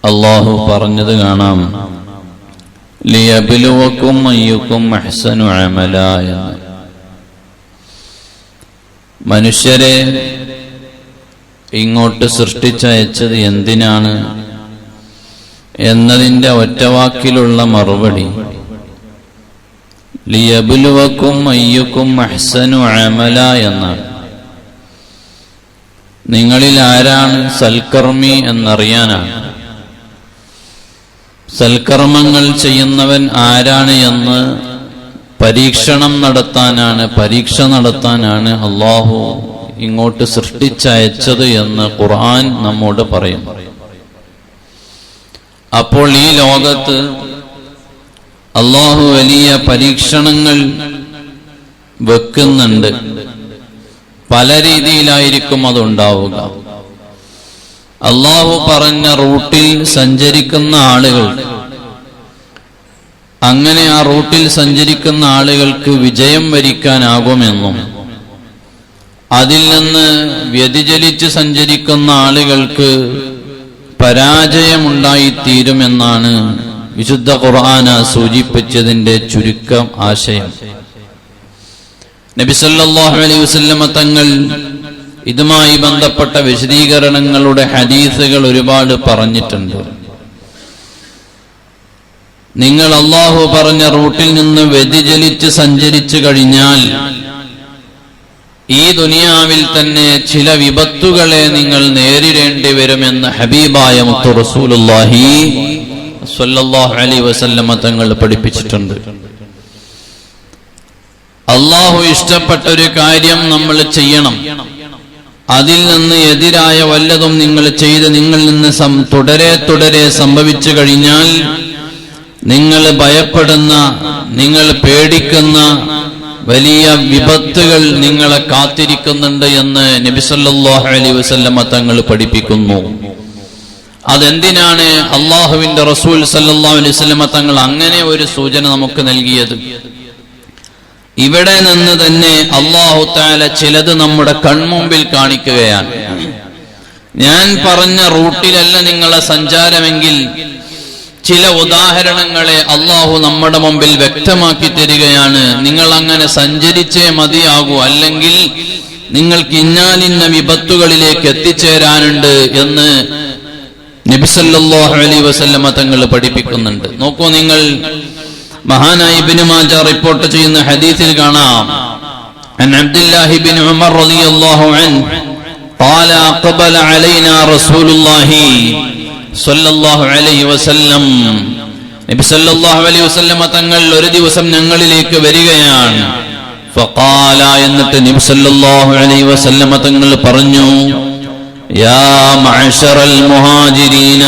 അല്ലാഹു പറഞ്ഞത് കാണാം, ലിയബ്ലുവക്കും അയ്യുക്കും അഹ്സനു അമലാ എന്ന്. മനുഷ്യരെ ഇങ്ങോട്ട് സൃഷ്ടിച്ചയച്ചത് എന്തിനാണ് എന്നതിൻ്റെ ഒറ്റവാക്കിലുള്ള മറുപടി ലിയബ്ലുവക്കും അയ്യുക്കും അഹ്സനു അമലാ എന്നാണ്. നിങ്ങളിൽ ആരാണ് സൽക്കർമ്മി എന്നറിയാനാണ്. സൽക്കർമ്മങ്ങൾ ചെയ്യുന്നവൻ ആരാണ് എന്ന് പരീക്ഷ നടത്താനാണ് അല്ലാഹു ഇങ്ങോട്ട് സൃഷ്ടിച്ചയച്ചത് എന്ന് ഖുർആൻ നമ്മോട് പറയുന്നു. അപ്പോൾ ഈ ലോകത്ത് അല്ലാഹു വലിയ പരീക്ഷണങ്ങൾ വെക്കുന്നുണ്ട്. പല രീതിയിലായിരിക്കും അതുണ്ടാവുക. അല്ലാഹു പറഞ്ഞ റൂട്ടിൽ സഞ്ചരിക്കുന്ന ആളുകൾ, അങ്ങനെ ആ റൂട്ടിൽ സഞ്ചരിക്കുന്ന ആളുകൾക്ക് വിജയം വരിക്കാനാകുമെന്നും അതിൽ നിന്ന് വ്യതിചലിച്ച് സഞ്ചരിക്കുന്ന ആളുകൾക്ക് പരാജയമുണ്ടായിത്തീരുമെന്നാണ് വിശുദ്ധ ഖുർആന സൂചിപ്പിച്ചതിന്റെ ചുരുക്കം ആശയം. നബി സല്ലല്ലാഹു അലൈഹി വസല്ലമ തങ്ങൾ ഇതുമായി ബന്ധപ്പെട്ട വിശദീകരണങ്ങളുടെ ഹദീസുകൾ ഒരുപാട് പറഞ്ഞിട്ടുണ്ട്. നിങ്ങൾ അല്ലാഹു പറഞ്ഞ റൂട്ടിൽ നിന്ന് വ്യതിചലിച്ച് സഞ്ചരിച്ചു കഴിഞ്ഞാൽ ഈ ദുനിയാവിൽ തന്നെ ചില വിപത്തുകളെ നിങ്ങൾ നേരിടേണ്ടി വരുമെന്ന് ഹബീബായ മുത്തു റസൂലുള്ളാഹി സ്വല്ലല്ലാഹു അലൈഹി വസല്ലമ തങ്ങൾ പഠിപ്പിച്ചിട്ടുണ്ട്. അല്ലാഹു ഇഷ്ടപ്പെട്ട ഒരു കാര്യം നമ്മൾ ചെയ്യണം. അതിൽ നിന്ന് എതിരായ വല്ലതും നിങ്ങൾ ചെയ്ത് നിങ്ങളിൽ നിന്ന് തുടരെ സംഭവിച്ചു കഴിഞ്ഞാൽ നിങ്ങൾ ഭയപ്പെടുന്ന, നിങ്ങൾ പേടിക്കുന്ന വലിയ വിപത്തുകൾ നിങ്ങളെ കാത്തിരിക്കുന്നുണ്ട് എന്ന് നബി സല്ലല്ലാഹു അലൈഹി വസല്ലമ തങ്ങൾ പഠിപ്പിക്കുന്നു. അതെന്തിനാണ് അല്ലാഹുവിന്റെ റസൂൽ സല്ലല്ലാഹു അലൈഹി വസല്ലമ തങ്ങൾ അങ്ങനെ ഒരു സൂചന നമുക്ക് നൽകിയത്? ഇവിടെ നിന്ന് തന്നെ അല്ലാഹു തആല ചിലത് നമ്മുടെ കൺമുമ്പിൽ കാണിക്കുകയാണ്. ഞാൻ പറഞ്ഞ റൂട്ടിലല്ല നിങ്ങളെ സഞ്ചാരമെങ്കിൽ ചില ഉദാഹരണങ്ങളെ അല്ലാഹു നമ്മുടെ മുമ്പിൽ വ്യക്തമാക്കി തരികയാണ്. നിങ്ങൾ അങ്ങനെ സഞ്ചരിച്ചേ മതിയാകൂ, അല്ലെങ്കിൽ നിങ്ങൾക്ക് ഇന്നാലിന്ന വിപത്തുകളിലേക്ക് എത്തിച്ചേരാനുണ്ട് എന്ന് നബി സല്ലല്ലാഹു അലൈഹി വസല്ലമ തങ്ങൾ പഠിപ്പിക്കുന്നുണ്ട്. നോക്കൂ, നിങ്ങൾ മഹാനായ ഇബ്നു മാജ റിപ്പോർട്ട് ചെയ്യുന്ന ഹദീസിൽ കാണാം, അൻ അബ്ദുല്ലാഹി ഇബ്നു ഉമർ റളിയല്ലാഹു അൻഹു ഖാല അഖബല അലൈനാ റസൂലുള്ളാഹി സ്വല്ലല്ലാഹു അലൈഹി വസല്ലം. നബി സല്ലല്ലാഹു അലൈഹി വസല്ലമ തങ്ങൾ ഒരു ദിവസം ഞങ്ങളിലേക്ക് വരികയാണ്. ഫഖാല, എന്നിട്ട് നബി സല്ലല്ലാഹു അലൈഹി വസല്ലമ തങ്ങൾ പറഞ്ഞു, യാ മഅശറൽ മുഹാജിരീന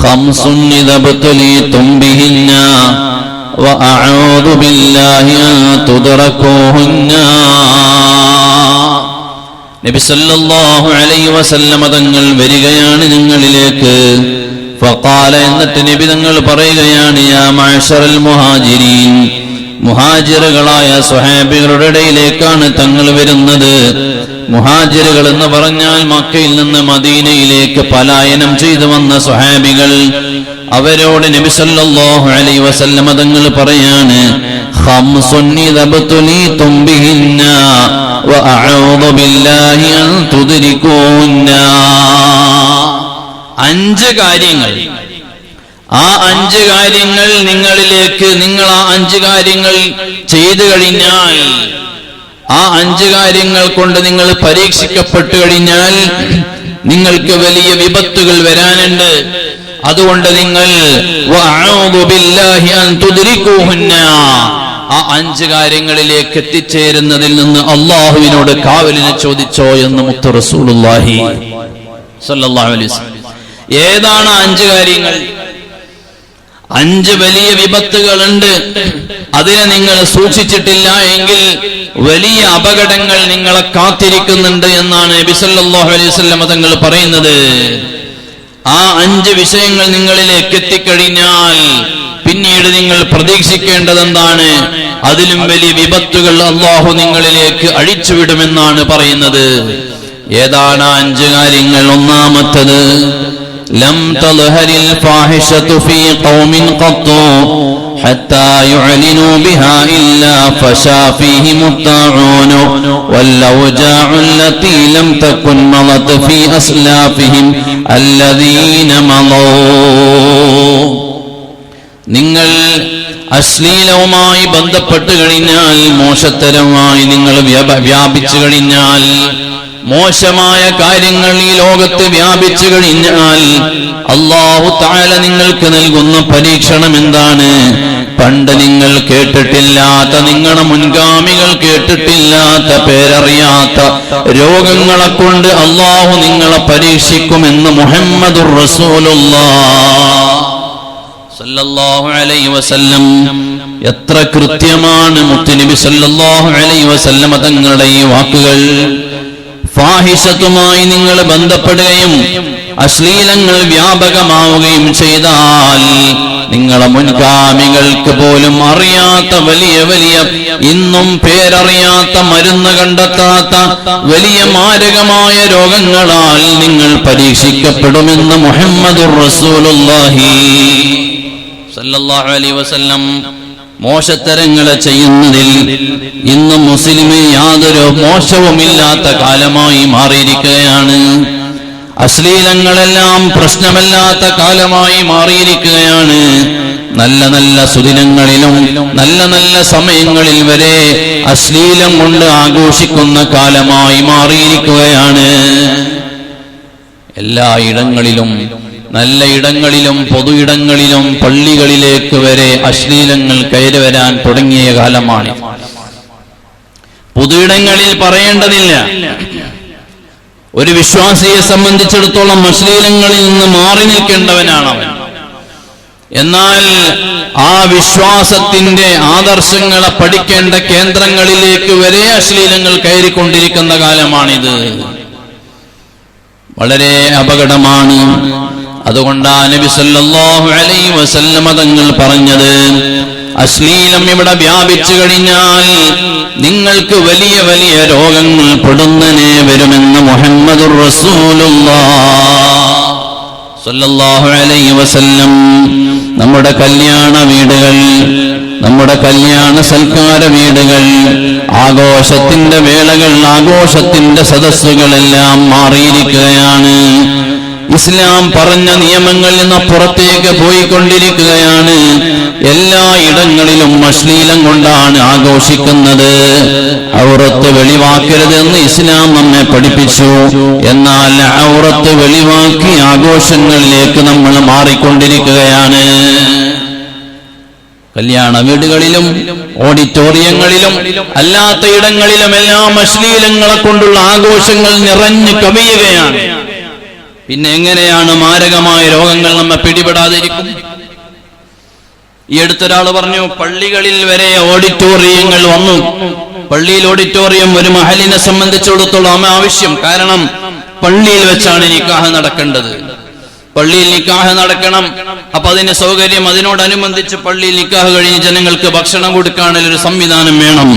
ഖംസുൻ ഇദബ്തുലീതും ബിഹിന്ന വഅഊദു ബില്ലാഹി അൻ തുദ്റകൂഹുന്ന. നബി സല്ലല്ലാഹു അലൈഹി വസല്ലമ തങ്ങൾ വരികയാണ് ഞങ്ങളിലേക്ക്. ഫഖാല, എന്നിട്ട് നബി തങ്ങൾ പറയുകയാണ്, യാ മഅശറൽ മുഹാജിരീൻ, മുഹാജിറുകളായ സ്വഹാബികളുടെ ഇടയിലേക്കാണ് തങ്ങൾ വരുന്നത്. മുഹാജിറുകൾ എന്ന് പറഞ്ഞാൽ മക്കയിൽ നിന്ന് മദീനയിലേക്ക് പലായനം ചെയ്തു വന്ന സ്വഹാബികൾ. അവരോട് നബി സല്ലല്ലാഹു അലൈഹി വസല്ലമ തങ്ങൾ പറയാണ്, ഖംസുൻ ഇദബ്തുലീതും ബിഹിന്ന വഅഊദു ബില്ലാഹി അൻ തുദ്രികൂന്ന. 5 കാര്യങ്ങൾ. ആ 5 കാര്യങ്ങൾ നിങ്ങളിലേക്ക്, നിങ്ങൾ ആ 5 കാര്യങ്ങൾ ചെയ്തു കഴിഞ്ഞാൽ, ആ 5 കാര്യങ്ങൾ കൊണ്ട് നിങ്ങൾ പരീക്ഷിക്കപ്പെട്ടു കഴിഞ്ഞാൽ നിങ്ങൾക്ക് വലിയ വിപത്തുകൾ വരാനുണ്ട്. അതുകൊണ്ട് നിങ്ങൾ വഅഊദു ബില്ലാഹി അൻ തുദ്രികൂഹുന്ന, ആ 5 കാര്യങ്ങളിലേക്ക് എത്തിച്ചേരുന്നതിൽ നിന്ന് അല്ലാഹുവിനോട് കാവലിനെ ചോദിച്ചോ എന്ന് മുത്ത് റസൂലുള്ളാഹി സ്വല്ലല്ലാഹു അലൈഹി വസല്ലം. ഏതാണ് 5 കാര്യങ്ങൾ? 5 വലിയ വിപത്തുകളുണ്ട്. അതിനെ നിങ്ങൾ സൂക്ഷിച്ചിട്ടില്ല എങ്കിൽ വലിയ അപകടങ്ങൾ നിങ്ങളെ കാത്തിരിക്കുന്നുണ്ട് എന്നാണ് നബി സല്ലല്ലാഹു അലൈഹി വസല്ലം തങ്ങൾ പറയുന്നത്. ആ 5 വിഷയങ്ങൾ നിങ്ങളിലേക്ക് എത്തിക്കഴിഞ്ഞാൽ പിന്നീട് നിങ്ങൾ പ്രതീക്ഷിക്കേണ്ടത് എന്താണ്? അതിലും വലിയ വിപത്തുകൾ അല്ലാഹു നിങ്ങളിലേക്ക് അഴിച്ചുവിടുമെന്നാണ് പറയുന്നത്. ഏതാണ് 5 കാര്യങ്ങൾ? ഒന്നാമത്തത്, ലം തൽഹരിൽ ഫാഹിഷതു ഫീ ഖൗമിൻ ഖത്തു ഹത്താ യുഅലിനു ബിഹാ ഇല്ലാ ഫശാ ഫീഹിം الطاعون والأوجاع التي لم تكن مضت في أسلافهم الذين مضوا. നിങ്ങൾ അശ്ലീലവുമായി ബന്ധപ്പെട്ട് കഴിഞ്ഞാൽ, മോശത്തരമായി നിങ്ങൾ വ്യാപിച്ചു കഴിഞ്ഞാൽ, മോശമായ കാര്യങ്ങൾ ഈ ലോകത്ത് വ്യാപിച്ചു കഴിഞ്ഞാൽ, അല്ലാഹു തആല നിങ്ങൾക്ക് നൽകുന്ന പരീക്ഷണം എന്താണ്? പണ്ട് നിങ്ങൾ കേട്ടിട്ടില്ലാത്ത, നിങ്ങളുടെ മുൻഗാമികൾ കേട്ടിട്ടില്ലാത്ത, പേരറിയാത്ത രോഗങ്ങളെ കൊണ്ട് അല്ലാഹു നിങ്ങളെ പരീക്ഷിക്കുമെന്ന് മുഹമ്മദുർ റസൂലുള്ളാഹ് സല്ലല്ലാഹു അലൈഹി വസല്ലം. എത്ര കൃത്യമാണ് മുത്തുനബി സല്ലല്ലാഹു അലൈഹി വസല്ലം തങ്ങളുടെ ഈ വാക്കുകൾ. ഫാഹിഷത്തുമായി നിങ്ങൾ ബന്ധപ്പെടുകയും അശ്ലീലങ്ങൾ വ്യാപകമാവുകയും ചെയ്താൽ, നിങ്ങളെ മുൻഗാമികൾക്ക് പോലും അറിയാത്ത വലിയ വലിയ, ഇന്നും പേരറിയാത്ത, മരുന്ന് കണ്ടെത്താത്ത വലിയ മാരകമായ രോഗങ്ങളാൽ നിങ്ങൾ പരീക്ഷിക്കപ്പെടുമെന്ന് മുഹമ്മദുർ റസൂലുള്ളാഹി സല്ലല്ലാഹു അലൈഹി വസല്ലം. മോശത്തരങ്ങളെ ചെയ്യുന്നതിൽ ഇന്ന് മുസ്ലിം യാതൊരു മോശവുമില്ലാത്ത കാലമായി മാറിയിരിക്കുകയാണ്. അശ്ലീലങ്ങളെല്ലാം പ്രശ്നമല്ലാത്ത കാലമായി മാറിയിരിക്കുകയാണ്. നല്ല നല്ല സുദിനങ്ങളിലും നല്ല നല്ല സമയങ്ങളിൽ വരെ അശ്ലീലം കൊണ്ട് ആഘോഷിക്കുന്ന കാലമായി മാറിയിരിക്കുകയാണ്. എല്ലാ ഇടങ്ങളിലും, നല്ല ഇടങ്ങളിലും പൊതു ഇടങ്ങളിലും പള്ളികളിലേക്ക് വരെ അശ്ലീലങ്ങൾ കയറി വരാൻ തുടങ്ങിയ കാലമാണ്. പൊതു ഇടങ്ങളിൽ പറയേണ്ടതില്ല. ഒരു വിശ്വാസിയെ സംബന്ധിച്ചിടത്തോളം അശ്ലീലങ്ങളിൽ നിന്ന് മാറി നിൽക്കേണ്ടവനാണ് അവൻ. എന്നാൽ ആ വിശ്വാസത്തിന്റെ ആദർശങ്ങളെ പഠിക്കേണ്ട കേന്ദ്രങ്ങളിലേക്ക് വരെ അശ്ലീലങ്ങൾ കയറിക്കൊണ്ടിരിക്കുന്ന കാലമാണിത്. വളരെ അപകടമാണ്. അതുകൊണ്ടാണ് നബി സല്ലല്ലാഹു അലൈഹി വസല്ലം തങ്ങൾ പറഞ്ഞത്, അശ്ലീലം ഇവിടെ വ്യാപിച്ചു കഴിഞ്ഞാൽ നിങ്ങൾക്ക് വലിയ വലിയ രോഗങ്ങൾ പെടുന്നനെ വരുമെന്ന് മുഹമ്മദുർ റസൂലുള്ളാഹ് സല്ലല്ലാഹു അലൈഹി വസല്ലം. നമ്മുടെ കല്യാണ വീടുകൾ, നമ്മുടെ കല്യാണ സൽക്കാര വീടുകൾ, ആഘോഷത്തിന്റെ വേളകൾ, ആഘോഷത്തിന്റെ സദസ്സുകളെല്ലാം മാറിയിരിക്കുകയാണ്. ഇസ്ലാം പറഞ്ഞ നിയമങ്ങളിൽ നിന്ന് പുറത്തേക്ക് പോയിക്കൊണ്ടിരിക്കുകയാണ്. എല്ലാ ഇടങ്ങളിലും അശ്ലീലം കൊണ്ടാണ് ആഘോഷിക്കുന്നത്. ഔറത്ത് വെളിവാക്കരുതെന്ന് ഇസ്ലാം നമ്മെ പഠിപ്പിച്ചു. എന്നാൽ ഔറത്ത് വെളിവാക്കി ആഘോഷങ്ങളിലേക്ക് നമ്മൾ മാറിക്കൊണ്ടിരിക്കുകയാണ്. കല്യാണ വീടുകളിലും ഓഡിറ്റോറിയങ്ങളിലും അല്ലാത്ത ഇടങ്ങളിലും എല്ലാം അശ്ലീലങ്ങളെ കൊണ്ടുള്ള ആഘോഷങ്ങൾ നിറഞ്ഞു കവിയുകയാണ്. പിന്നെ എങ്ങനെയാണ് മാരകമായ രോഗങ്ങൾ നമ്മെ പിടിപെടാതിരിക്കും? ഈ അടുത്തൊരാൾ പറഞ്ഞു, പള്ളികളിൽ വരെ ഓഡിറ്റോറിയങ്ങൾ വന്നു. പള്ളിയിൽ ഓഡിറ്റോറിയം ഒരു മഹലിനെ സംബന്ധിച്ചിടത്തോളം ആവശ്യം. കാരണം പള്ളിയിൽ വെച്ചാണ് നിക്കാഹ് നടക്കേണ്ടത്. പള്ളിയിൽ നിക്കാഹ് നടക്കണം. അപ്പൊ അതിന് സൗകര്യം, അതിനോടനുബന്ധിച്ച് പള്ളിയിൽ നിക്കാഹ് കഴിഞ്ഞ് ജനങ്ങൾക്ക് ഭക്ഷണം കൊടുക്കാനുള്ള ഒരു സംവിധാനം വേണം.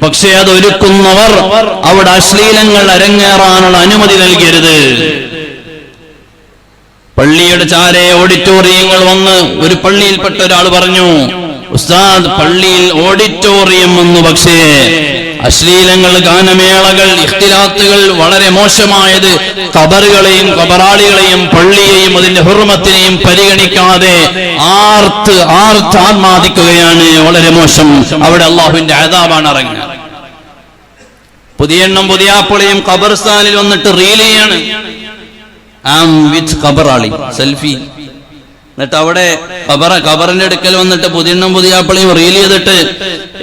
പക്ഷെ അത് ഒരുക്കുന്നവർ അവിടെ അശ്ലീലങ്ങൾ അരങ്ങേറാനുള്ള അനുമതി നൽകരുത്. പള്ളിയുടെ ചാരെ ഓഡിറ്റോറിയങ്ങൾ വന്ന് ഒരു പള്ളിയിൽപ്പെട്ട ഒരാൾ പറഞ്ഞു, ഉസ്താദ്, പള്ളിയിൽ ഓഡിറ്റോറിയം വന്നു, പക്ഷേ അശ്ലീലങ്ങൾ, ഗാനമേളകൾ, ഇഖ്തിലാത്തുകൾ വളരെ മോശമായത് ഖബറുകളെയും ഖബറാളികളെയും പള്ളിയെയും അതിന്റെ ഹുർമത്തിനെയും പരിഗണിക്കാതെ ആർമാദിക്കുകയാണ്. വളരെ മോശം. അവിടെ അള്ളാഹുവിന്റെ അദാബാണ് ഇറങ്ങുക. പുതിയ എണ്ണം പുതിയാപ്പുളയും ഖബർസ്ഥാനിൽ വന്നിട്ട് റീൽ ചെയ്യാണ്. വിത്ത് ഖബറാളി സെൽഫി. എന്നിട്ട് അവിടെ ഖബറിന്റെ അടുക്കൽ വന്നിട്ട് പുതിയെണ്ണം പുതിയാപ്പളയും റീൽ ചെയ്തിട്ട്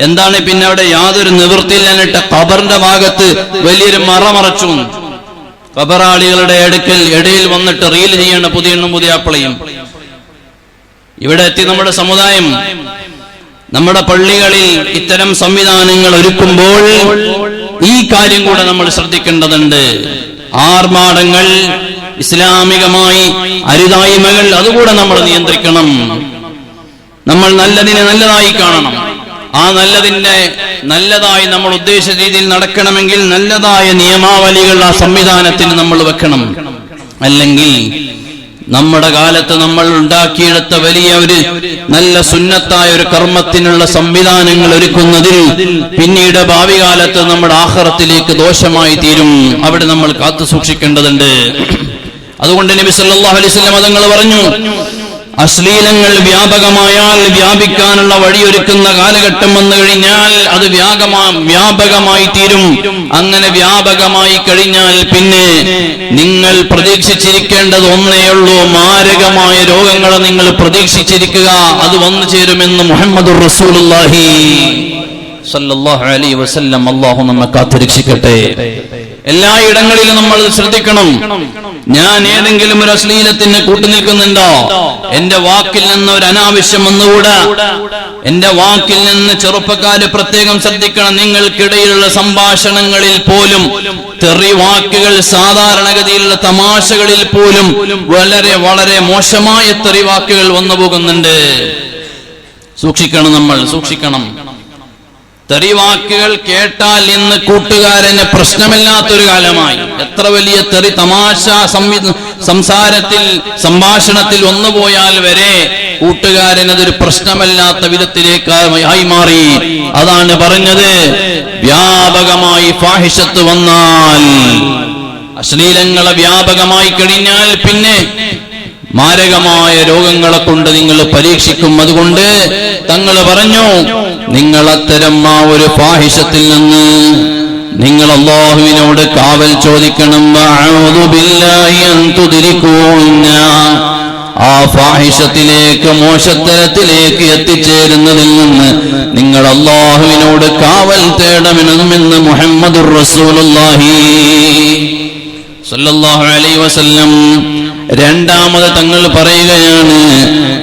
എന്താണ് പിന്നെ അവിടെ യാതൊരു നിവൃത്തിയില്ല. എന്നിട്ട് ഖബറിന്റെ ഭാഗത്ത് വലിയൊരു മറച്ചു. ഖബറാളികളുടെ ഇടയിൽ വന്നിട്ട് റീൽ ചെയ്യണ പുതിയെണ്ണം പുതിയാപ്പളയും. ഇവിടെ എത്തി നമ്മുടെ സമുദായം. നമ്മുടെ പള്ളികളിൽ ഇത്തരം സംവിധാനങ്ങൾ ഒരുക്കുമ്പോൾ ഈ കാര്യം കൂടെ നമ്മൾ ശ്രദ്ധിക്കേണ്ടതുണ്ട്. ആർമാടങ്ങൾ, ഇസ്ലാമികമായി അരുതായ്മകൾ, അതുകൂടെ നമ്മൾ നിയന്ത്രിക്കണം. നമ്മൾ നല്ലതിനെ നല്ലതായി കാണണം, ആ നല്ലതായി നമ്മൾ ഉദ്ദേശിച്ച രീതിയിൽ നടക്കണമെങ്കിൽ നല്ലതായ നിയമാവലികൾ ആ സംവിധാനത്തിന് നമ്മൾ വെക്കണം. അല്ലെങ്കിൽ നമ്മുടെ കാലത്ത് നമ്മൾ ഉണ്ടാക്കിയെടുത്ത വലിയ ഒരു നല്ല സുന്നത്തായ ഒരു കർമ്മത്തിനുള്ള സംവിധാനങ്ങൾ ഒരുക്കുന്നതിൽ പിന്നീട് ഭാവി കാലത്ത് നമ്മുടെ ആഖിറത്തിലേക്ക് ദോഷമായി തീരും. അവിടെ നമ്മൾ കാത്തു സൂക്ഷിക്കേണ്ടതുണ്ട്. അതുകൊണ്ട് നബി സല്ലല്ലാഹു അലൈഹി വസല്ലം തങ്ങൾ പറഞ്ഞു, അശ്ലീലങ്ങൾ വ്യാപകമായാൽ വ്യാപിക്കാനുള്ള വഴിയൊരുക്കുന്ന കാലഘട്ടം വന്നു കഴിഞ്ഞാൽ അത് വ്യാപകമായി തീരും. അങ്ങനെ വ്യാപകമായി കഴിഞ്ഞാൽ പിന്നെ നിങ്ങൾ പ്രതീക്ഷിച്ചിരിക്കേണ്ടത് ഒന്നേയുള്ളൂ, മാരകമായ രോഗങ്ങളെ നിങ്ങൾ പ്രതീക്ഷിച്ചിരിക്കുക, അത് വന്നു ചേരുമെന്ന് മുഹമ്മദുർ റസൂലുള്ളാഹി സല്ലല്ലാഹു അലൈഹി വസല്ലം. അല്ലാഹു നമ്മെ കാത്തുരക്ഷിക്കട്ടെ. എല്ലായിടങ്ങളിലും നമ്മൾ ശ്രദ്ധിക്കണം. ഞാൻ ഏതെങ്കിലും ഒരു അശ്ലീലത്തിന് കൂട്ടുനിൽക്കുന്നുണ്ടോ? എന്റെ വാക്കിൽ നിന്ന് ഒരു അനാവശ്യം വന്നുകൂടാ. എന്റെ വാക്കിൽ നിന്ന് ചെറുപ്പക്കാര് പ്രത്യേകം ശ്രദ്ധിക്കണം. നിങ്ങൾക്കിടയിലുള്ള സംഭാഷണങ്ങളിൽ പോലും തെറി വാക്കുകൾ, സാധാരണഗതിയിലുള്ള തമാശകളിൽ പോലും വളരെ വളരെ മോശമായ തെറി വാക്കുകൾ വന്നു പോകുന്നുണ്ട്. സൂക്ഷിക്കണം, നമ്മൾ സൂക്ഷിക്കണം. തെറിവാക്കുകൾ കേട്ടാൽ ഇന്ന് കൂട്ടുകാരന് പ്രശ്നമില്ലാത്തൊരു കാലമായി. എത്ര വലിയ തെറി തമാശ സംഭാഷണത്തിൽ വന്നുപോയാൽ വരെ കൂട്ടുകാരനതൊരു പ്രശ്നമല്ലാത്ത വിധത്തിലേക്കായി മാറി. അതാണ് പറഞ്ഞത്, വ്യാപകമായി ഫാഹിഷത്ത് വന്നാൽ, അശ്ലീലങ്ങളെ വ്യാപകമായി കഴിഞ്ഞാൽ പിന്നെ മാരകമായ രോഗങ്ങളെ കൊണ്ട് നിങ്ങൾ പരീക്ഷിക്കും. അതുകൊണ്ട് തങ്ങൾ പറഞ്ഞു, നിങ്ങൾ അത്തരം ആ ഒരു ഫാഹിഷത്തിൽ നിന്ന് നിങ്ങൾ അല്ലാഹുവിനോട് കാവൽ ചോദിക്കണം. അഊദു ബില്ലാഹി അൻ തുദ്രികൂന, ആ ഫാഹിഷത്തിലേക്ക്, മോശത്തരത്തിലേക്ക് എത്തിച്ചേരുന്നതിൽ നിന്ന് നിങ്ങൾ അല്ലാഹുവിനോട് കാവൽ തേടണമെന്ന് മുഹമ്മദുർ റസൂലുള്ളാഹി സല്ലല്ലാഹു അലൈഹി വസല്ലം. രണ്ടാമത് തങ്ങൾ പറയുകയാണ്,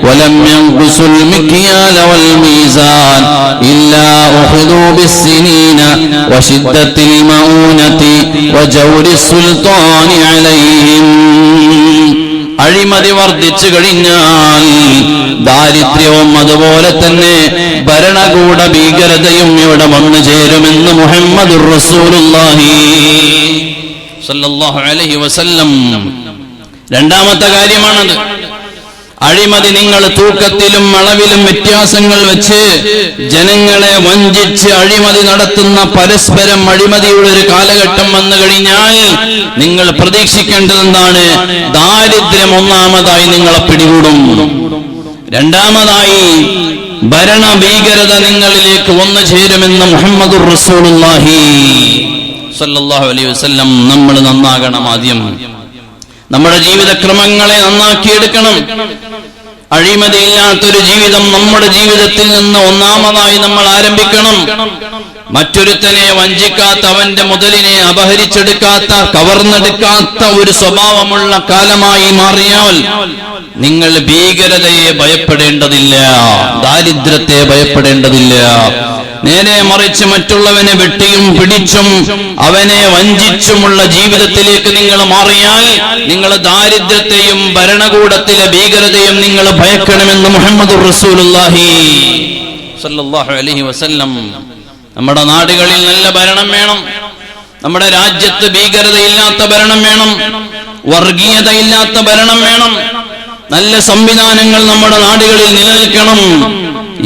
വലം യൻഖുസുൽ മിക്യാല വൽ മീസാൻ ഇല്ലാ ഉഖിദൂ ബിസ്സിനീന വശിദ്ദത്തിൽ മഊനതി വജൗരിസ് സുൽത്താനി അലൈഹിം. അഴിമതി വർദ്ധിച്ചു കഴിഞ്ഞാൽ ദാരിദ്ര്യവും അതുപോലെ തന്നെ ഭരണകൂട ഭീകരതയും ഇവിടെ വന്നു ചേരുമെന്ന് മുഹമ്മദുർ റസൂലുള്ളാഹി സല്ലല്ലാഹു അലൈഹി വസല്ലം. രണ്ടാമത്തെ കാര്യമാണത്. അഴിമതി നിങ്ങൾ തൂക്കത്തിലും അളവിലും വ്യത്യാസങ്ങൾ വെച്ച് ജനങ്ങളെ വഞ്ചിച്ച് അഴിമതി നടത്തുന്ന, പരസ്പരം അഴിമതിയുടെ ഒരു കാലഘട്ടം വന്നു കഴിഞ്ഞാൽ നിങ്ങൾ പ്രതീക്ഷിക്കേണ്ടത് എന്താണ്? ദാരിദ്ര്യം ഒന്നാമതായി നിങ്ങളെ പിടികൂടും. രണ്ടാമതായി ഭരണഭീകരത നിങ്ങളിലേക്ക് വന്നു ചേരുമെന്ന് മുഹമ്മദുർ റസൂലുള്ളാഹി സല്ലല്ലാഹു അലൈഹി വസല്ലം. നമ്മൾ നന്നാകണം. ആദ്യം നമ്മുടെ ജീവിതക്രമങ്ങളെ നന്നാക്കിയെടുക്കണം. അഴിമതിയില്ലാത്തൊരു ജീവിതം നമ്മുടെ ജീവിതത്തിൽ നിന്ന് ഒന്നാമതായി നമ്മൾ ആരംഭിക്കണം. മറ്റൊരുത്തനെ വഞ്ചിക്കാത്ത, അവന്റെ മുതലിനെ അപഹരിച്ചെടുക്കാത്ത, കവർന്നെടുക്കാത്ത ഒരു സ്വഭാവമുള്ള കാലമായി മാറിയാൽ നിങ്ങൾ ഭീകരതയെ ഭയപ്പെടേണ്ടതില്ല, ദാരിദ്ര്യത്തെ ഭയപ്പെടേണ്ടതില്ല. നേരെ മറിച്ച് മറ്റുള്ളവനെ വെട്ടിയും പിടിച്ചും അവനെ വഞ്ചിച്ചുമുള്ള ജീവിതത്തിലേക്ക് നിങ്ങൾ മാറിയാൽ നിങ്ങൾ ദാരിദ്ര്യത്തെയും ഭരണകൂടത്തിലെ ഭീകരതയും നിങ്ങൾ ഭയക്കണമെന്ന് മുഹമ്മദുർ റസൂലുള്ളാഹി സല്ലല്ലാഹു അലൈഹി വസല്ലം. നമ്മുടെ നാടുകളിൽ നല്ല ഭരണം വേണം. നമ്മുടെ രാജ്യത്ത് ഭീകരതയില്ലാത്ത ഭരണം വേണം, വർഗീയതയില്ലാത്ത ഭരണം വേണം. നല്ല സംവിധാനങ്ങൾ നമ്മുടെ നാടുകളിൽ നിലനിൽക്കണം.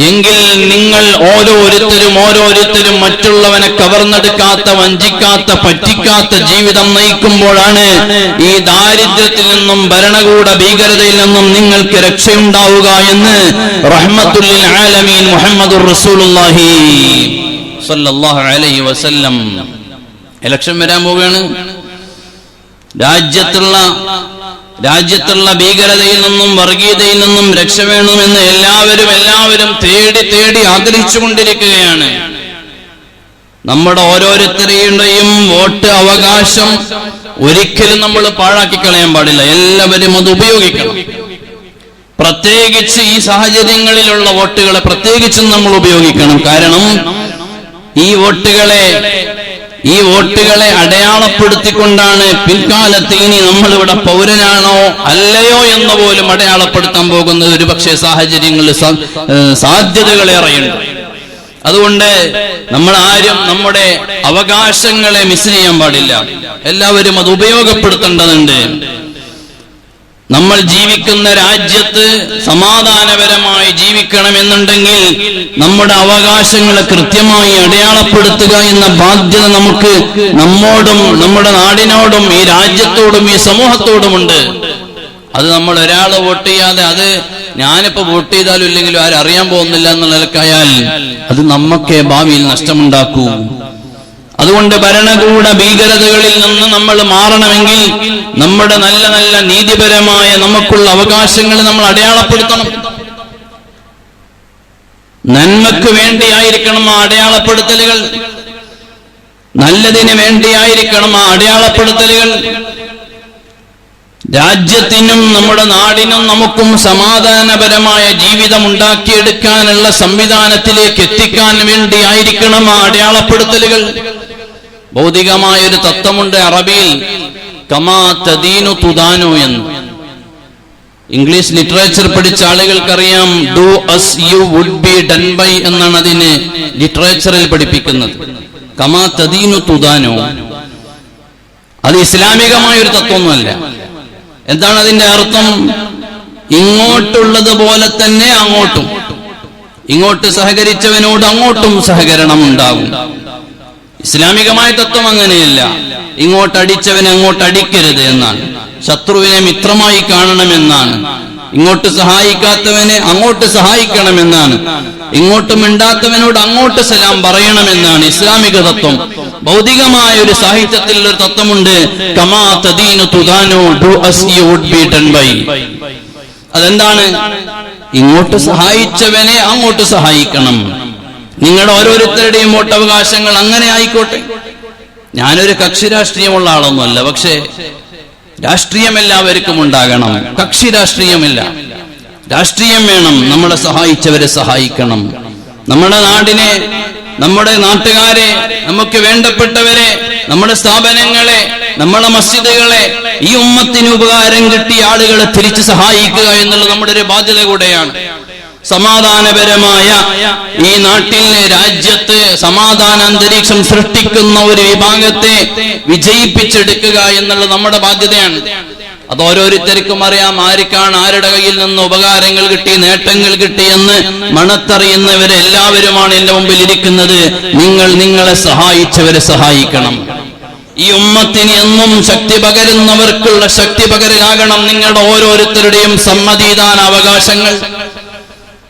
എങ്കിൽ നിങ്ങൾ ഓരോരുത്തരും മറ്റുള്ളവനെ കവർന്നെടുക്കാത്ത, വഞ്ചിക്കാത്ത, പറ്റിക്കാത്ത ജീവിതം നയിക്കുമ്പോഴാണ് ഈ ദാരിദ്ര്യത്തിൽ നിന്നും ഭരണകൂട ഭീകരതയിൽ നിന്നും നിങ്ങൾക്ക് രക്ഷയുണ്ടാവുക എന്ന് റഹ്മത്തുൽ ലിൽ ആലമീൻ മുഹമ്മദുർ റസൂലുള്ളാഹി സല്ലല്ലാഹു അലൈഹി വസല്ലം. ഇലക്ഷൻ വരാൻ പോവുകയാണ്. രാജ്യത്തുള്ള ഭീകരതയിൽ നിന്നും വർഗീയതയിൽ നിന്നും രക്ഷ വേണമെന്ന് എല്ലാവരും തേടി ആഗ്രഹിച്ചുകൊണ്ടിരിക്കുകയാണ്. നമ്മുടെ ഓരോരുത്തരുടെയും വോട്ട് അവകാശം ഒരിക്കലും നമ്മൾ പാഴാക്കി കളയാൻ പാടില്ല. എല്ലാവരും അത് ഉപയോഗിക്കണം. പ്രത്യേകിച്ച് ഈ സാഹചര്യങ്ങളിലുള്ള വോട്ടുകളെ പ്രത്യേകിച്ചും നമ്മൾ ഉപയോഗിക്കണം. കാരണം ഈ വോട്ടുകളെ അടയാളപ്പെടുത്തിക്കൊണ്ടാണ് പിൽക്കാലത്ത് ഇനി നമ്മളിവിടെ പൗരനാണോ അല്ലയോ എന്ന് പോലും അടയാളപ്പെടുത്താൻ പോകുന്നത്. ഒരുപക്ഷെ സാഹചര്യങ്ങളിൽ സാധ്യതകളേറെയുണ്ട്. അതുകൊണ്ട് നമ്മൾ ആരും നമ്മുടെ അവകാശങ്ങളെ മിസ് ചെയ്യാൻ പാടില്ല. എല്ലാവരും അത് ഉപയോഗപ്പെടുത്തേണ്ടതുണ്ട്. നമ്മൾ ജീവിക്കുന്ന രാജ്യത്ത് സമാധാനപരമായി ജീവിക്കണമെന്നുണ്ടെങ്കിൽ നമ്മുടെ അവകാശങ്ങളെ കൃത്യമായി അടയാളപ്പെടുത്തുക എന്ന ബാധ്യത നമുക്ക് നമ്മോടും നമ്മുടെ നാടിനോടും ഈ രാജ്യത്തോടും ഈ സമൂഹത്തോടുമുണ്ട്. അത് നമ്മൾ ഒരാൾ വോട്ട് ചെയ്യാതെ അത് ഞാനിപ്പോ വോട്ട് ചെയ്താലും ഇല്ലെങ്കിലും ആരും അറിയാൻ പോകുന്നില്ല എന്നുള്ള നിലക്കായാൽ അത് നമുക്കേ ഭാവിയിൽ നഷ്ടമുണ്ടാക്കൂ. അതുകൊണ്ട് ഭരണകൂട ഭീകരതകളിൽ നിന്ന് നമ്മൾ മാറണമെങ്കിൽ നമ്മുടെ നല്ല നല്ല നീതിപരമായ നമുക്കുള്ള അവകാശങ്ങൾ നമ്മൾ അടയാളപ്പെടുത്തണം. നന്മക്ക് വേണ്ടിയായിരിക്കണം ആ അടയാളപ്പെടുത്തലുകൾ, നല്ലതിന് വേണ്ടിയായിരിക്കണം ആ അടയാളപ്പെടുത്തലുകൾ. രാജ്യത്തിനും നമ്മുടെ നാടിനും നമുക്കും സമാധാനപരമായ ജീവിതം ഉണ്ടാക്കിയെടുക്കാനുള്ള സംവിധാനത്തിലേക്ക് എത്തിക്കാൻ വേണ്ടിയായിരിക്കണം ആ അടയാളപ്പെടുത്തലുകൾ. ഭൗതികമായൊരു തത്വമുണ്ട് അറബിയിൽ, കമാ തദീനു തുദാനു എന്ന്. ഇംഗ്ലീഷ് ലിറ്ററേച്ചർ പഠിച്ച ആളുകൾക്കറിയാം, do as you would be done by എന്നാണ് അതിന് ലിറ്ററേച്ചറിൽ പഠിപ്പിക്കുന്നത്. കമാ തദീനു തുദാനു. അത് ഇസ്ലാമികമായൊരു തത്വമൊന്നുമല്ല. എന്താണ് അതിന്റെ അർത്ഥം? ഇങ്ങോട്ടുള്ളത് പോലെ തന്നെ അങ്ങോട്ടും, ഇങ്ങോട്ട് സഹകരിച്ചവനോട് അങ്ങോട്ടും സഹകരണം ഉണ്ടാകും. ഇസ്ലാമികമായ തത്വം അങ്ങനെയല്ല. ഇങ്ങോട്ട് അടിച്ചവനെ അങ്ങോട്ട് അടിക്കരുത് എന്നാണ്. ശത്രുവിനെ മിത്രമായി കാണണമെന്നാണ്. ഇങ്ങോട്ട് സഹായിക്കാത്തവനെ അങ്ങോട്ട് സഹായിക്കണമെന്നാണ്. ഇങ്ങോട്ട് മിണ്ടാത്തവനോട് അങ്ങോട്ട് സലാം പറയണമെന്നാണ് ഇസ്ലാമിക തത്വം. ഭൗതികമായ ഒരു സാഹിത്യത്തിൽ ഒരു തത്വമുണ്ട്, കമാ തദീനു തുദാനു, do as you would be done by. അതെന്താണ്? ഇങ്ങോട്ട് സഹായിച്ചവനെ അങ്ങോട്ട് സഹായിക്കണം. നിങ്ങളുടെ ഓരോരുത്തരുടെയും വോട്ടവകാശങ്ങൾ അങ്ങനെ ആയിക്കോട്ടെ. ഞാനൊരു കക്ഷി രാഷ്ട്രീയമുള്ള ആളൊന്നുമല്ല, പക്ഷേ രാഷ്ട്രീയം എല്ലാവർക്കും ഉണ്ടാകണം. കക്ഷി രാഷ്ട്രീയമില്ല, രാഷ്ട്രീയം വേണം. നമ്മളെ സഹായിച്ചവരെ സഹായിക്കണം. നമ്മുടെ നാടിനെ, നമ്മുടെ നാട്ടുകാരെ, നമുക്ക് വേണ്ടപ്പെട്ടവരെ, നമ്മുടെ സ്ഥാപനങ്ങളെ, നമ്മുടെ മസ്ജിദുകളെ, ഈ ഉമ്മത്തിന് ഉപകാരം കിട്ടിയ ആളുകളെ തിരിച്ചു സഹായിക്കുക എന്നുള്ളത് നമ്മുടെ ഒരു ബാധ്യത കൂടെയാണ്. സമാധാനപരമായ ഈ നാട്ടിൽ, രാജ്യത്ത് സമാധാന അന്തരീക്ഷം സൃഷ്ടിക്കുന്ന ഒരു വിഭാഗത്തെ വിജയിപ്പിച്ചെടുക്കുക എന്നുള്ളത് നമ്മുടെ ബാധ്യതയാണ്. അത് ഓരോരുത്തർക്കും അറിയാം, ആർക്കാണ് ആരുടെ കയ്യിൽ നിന്ന് ഉപകാരങ്ങൾ കിട്ടി, നേട്ടങ്ങൾ കിട്ടിയെന്ന് മണത്തറിയുന്നവരെല്ലാവരുമാണ് എന്റെ മുമ്പിൽ ഇരിക്കുന്നത്. നിങ്ങൾ നിങ്ങളെ സഹായിച്ചവരെ സഹായിക്കണം. ഈ ഉമ്മത്തിന് എന്നും ശക്തി പകരുന്നവർക്കുള്ള ശക്തി പകരലാകണം നിങ്ങളുടെ ഓരോരുത്തരുടെയും സമ്മതിദാന അവകാശങ്ങൾ.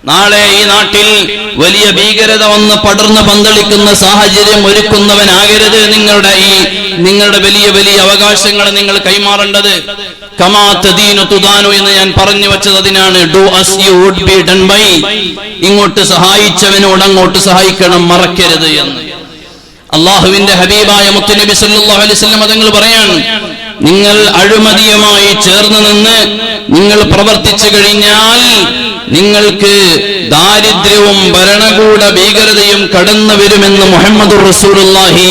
നാളെ ഈ നാട്ടിൽ വലിയ ഭീകരത വന്ന് പടർന്ന് പന്തളിക്കുന്ന സാഹചര്യം ഒരുക്കുന്നവനാകരുത്. നിങ്ങളുടെ വലിയ വലിയ അവകാശങ്ങൾ നിങ്ങൾ കൈമാറേണ്ടത്. കമാ തദീനു തുദാനു എന്ന് ഞാൻ പറഞ്ഞു വെച്ചത് അതിനാണ്. Do as you would be done by. ഇങ്ങോട്ട് സഹായിച്ചവനോട് അങ്ങോട്ട് സഹായിക്കണം, മറക്കരുത് എന്ന് അള്ളാഹുവിന്റെ ഹബീബായ മുത്തുനബി സല്ലല്ലാഹു അലൈഹി വസല്ലം തങ്ങൾ പറയാണ്, നിങ്ങൾ അഴിമതിയുമായി ചേർന്ന് നിന്ന് നിങ്ങൾ പ്രവർത്തിച്ചു കഴിഞ്ഞാൽ നിങ്ങൾക്ക് ദാരിദ്ര്യവും ഭരണകൂട ഭീകരതയും കടന്നു വരുമെന്ന് മുഹമ്മദുർ റസൂലുള്ളാഹി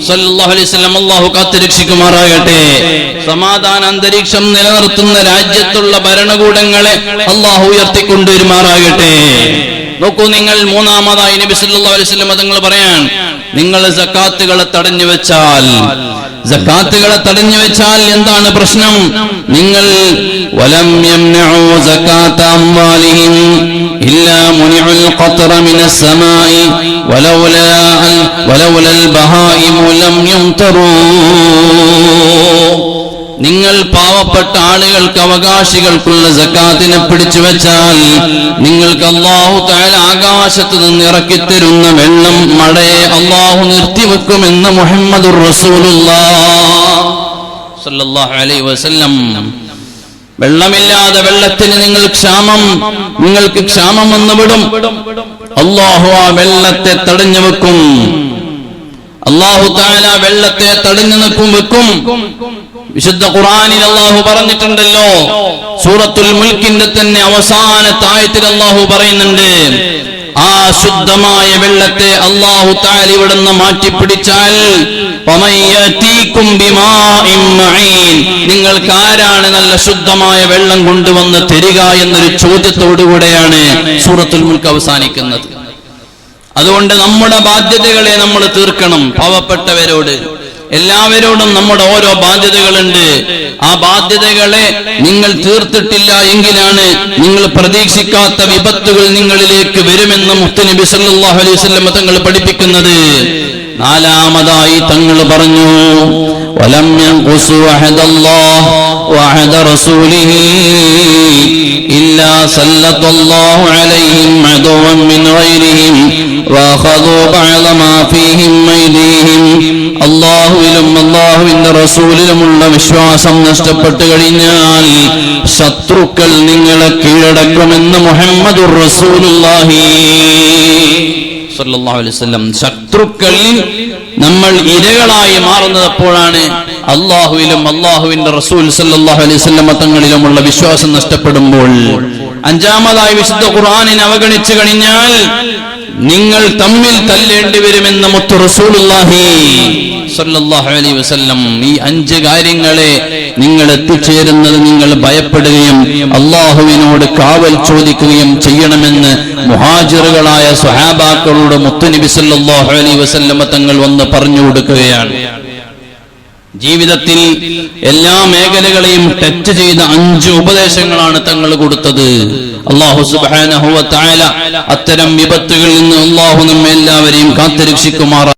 സല്ലല്ലാഹു അലൈഹി വസല്ലം അല്ലാഹു കാത്തുരക്ഷിക്കുമാറാകട്ടെ. സമാധാന അന്തരീക്ഷം നിലനിർത്തുന്ന രാജ്യത്തുള്ള ഭരണകൂടങ്ങളെ അല്ലാഹു ഉയർത്തിക്കൊണ്ടുവരുമാറാകട്ടെ. നോക്കൂ, നിങ്ങൾ മൂന്നാമതായി നബി സല്ലല്ലാഹു അലൈഹി വസല്ലം തങ്ങൾ പറയാൻ, നിങ്ങൾ സക്കാത്തുകളെ തടഞ്ഞു വെച്ചാൽ എന്താണ് പ്രശ്നം? നിങ്ങൾ വലം യംനഉ സകാത അംവാലിഹിം ഇല്ലാ മുനിഉൽ ഖത്റ മിനസ് സമാഇ വലൗലൽ ബഹായിമു ലം യുംതറൂ. നിങ്ങൾ പാവപ്പെട്ട ആളുകൾക്ക്, അവകാശികൾക്കുള്ള സക്കാത്തിനെ പിടിച്ചു വെച്ചാൽ നിങ്ങൾക്ക് അല്ലാഹു തആല ആകാശത്ത് നിന്ന് ഇറക്കിത്തരുന്ന വെള്ളം, മഴയെ അല്ലാഹു നിർത്തിവെക്കുമെന്ന് മുഹമ്മദുർ റസൂലുള്ളാഹി സ്വല്ലല്ലാഹു അലൈഹി വസല്ലം. വെള്ളമില്ലാതെ വെള്ളത്തിന് നിങ്ങൾക്ക് ക്ഷാമം വന്നുവിടും. അല്ലാഹു ആ വെള്ളത്തെ തടഞ്ഞു വെക്കും. അല്ലാഹു തആല വെള്ളത്തെ തടഞ്ഞു വെക്കും. വിശുദ്ധ ഖുർആനിൽ അല്ലാഹു പറഞ്ഞിട്ടുണ്ടല്ലോ, സൂറത്തുൽ മുൽക്കിന്റെ തന്നെ അവസാനത്തെ ആയത്തിൽ അല്ലാഹു പറയുന്നുണ്ട്, ആ ശുദ്ധമായ വെള്ളത്തെ അല്ലാഹു തആല ഇവിടുന്ന് മാറ്റിപ്പിടിച്ചാൽ നിങ്ങൾക്ക് ആരാണ് നല്ല ശുദ്ധമായ വെള്ളം കൊണ്ടുവന്ന് തരിക എന്നൊരു ചോദ്യത്തോടുകൂടെയാണ് സൂറത്തുൽ മുൽക്ക് അവസാനിക്കുന്നത്. അതുകൊണ്ട് നമ്മുടെ ബാധ്യതകളെ നമ്മൾ തീർക്കണം. പാവപ്പെട്ടവരോട്, എല്ലാവരോടും നമ്മുടെ ഓരോ ബാധ്യതകളുണ്ട്. ആ ബാധ്യതകളെ നിങ്ങൾ തീർത്തിട്ടില്ല എങ്കിലാണ് നിങ്ങൾ പ്രതീക്ഷിക്കാത്ത വിപത്തുകൾ നിങ്ങളിലേക്ക് വരുമെന്ന് മുത്തുനബി സല്ലല്ലാഹു അലൈഹി വസല്ലം തങ്ങൾ പഠിപ്പിക്കുന്നത്. നാലാമതായി തങ്ങൾ പറഞ്ഞു, വലം യൻഖുസു അഹദല്ലാഹ് വഅഹദ റസൂലിഹി ഇല്ലാ സല്ലല്ലാഹു അലൈഹിം അദുവൻ മിൻ ഗൈരിഹിം വഅഖദു ബഅദ മാ ഫീഹിം മൈദീഹിം. അല്ലാഹുവിലും അല്ലാഹുവിന്റെ റസൂലിലുമുള്ള വിശ്വാസം നഷ്ടപ്പെട്ടു കഴിഞ്ഞാൽ ശത്രുക്കൾ നിങ്ങളെ കീഴടക്കുമെന്ന് മുഹമ്മദുർ റസൂലുള്ളാഹി സല്ലല്ലാഹു അലൈഹി വസല്ലം. ശത്രുക്കളിൽ നമ്മൾ ഇരകളായി മാറുന്നത് എപ്പോഴാണ്? അല്ലാഹുവിലും അല്ലാഹുവിന്റെ റസൂൽ സല്ലല്ലാഹു അലൈഹി വസല്ലം തങ്ങളിലുമുള്ള വിശ്വാസം നഷ്ടപ്പെടുമ്പോൾ. അഞ്ചാമതായി വിശുദ്ധ ഖുർആനിനെ അവഗണിച്ചു കഴിഞ്ഞാൽ നിങ്ങൾ തമ്മിൽ തല്ലേണ്ടി വരുമെന്ന് മുത്തു റസൂലുള്ളാഹി സല്ലല്ലാഹു അലൈഹി വസല്ലം. ഈ 5 കാര്യങ്ങളെ നിങ്ങൾ എത്തിച്ചേരുന്നത് നിങ്ങൾ ഭയപ്പെടുകയും അല്ലാഹുവിനോട് കാവൽ ചോദിക്കുകയും ചെയ്യണമെന്ന് മുഹാജിറുകളായ സ്വഹാബാക്കളോട് മുത്തുനബി സല്ലല്ലാഹു അലൈഹി വസല്ലം തങ്ങൾ വന്ന് പറഞ്ഞു കൊടുക്കുകയാണ്. ജീവിതത്തിൽ എല്ലാ മേഖലകളെയും ടച്ച് ചെയ്ത 5 ഉപദേശങ്ങളാണ് തങ്ങൾ കൊടുത്തത്. അല്ലാഹു സുബ്ഹാനഹു വ തആല അത്തരം വിപത്തുകളിൽ നിന്ന് അല്ലാഹു നമ്മെ എല്ലാവരെയും കാത്തുരക്ഷിക്കുമാറാകട്ടെ.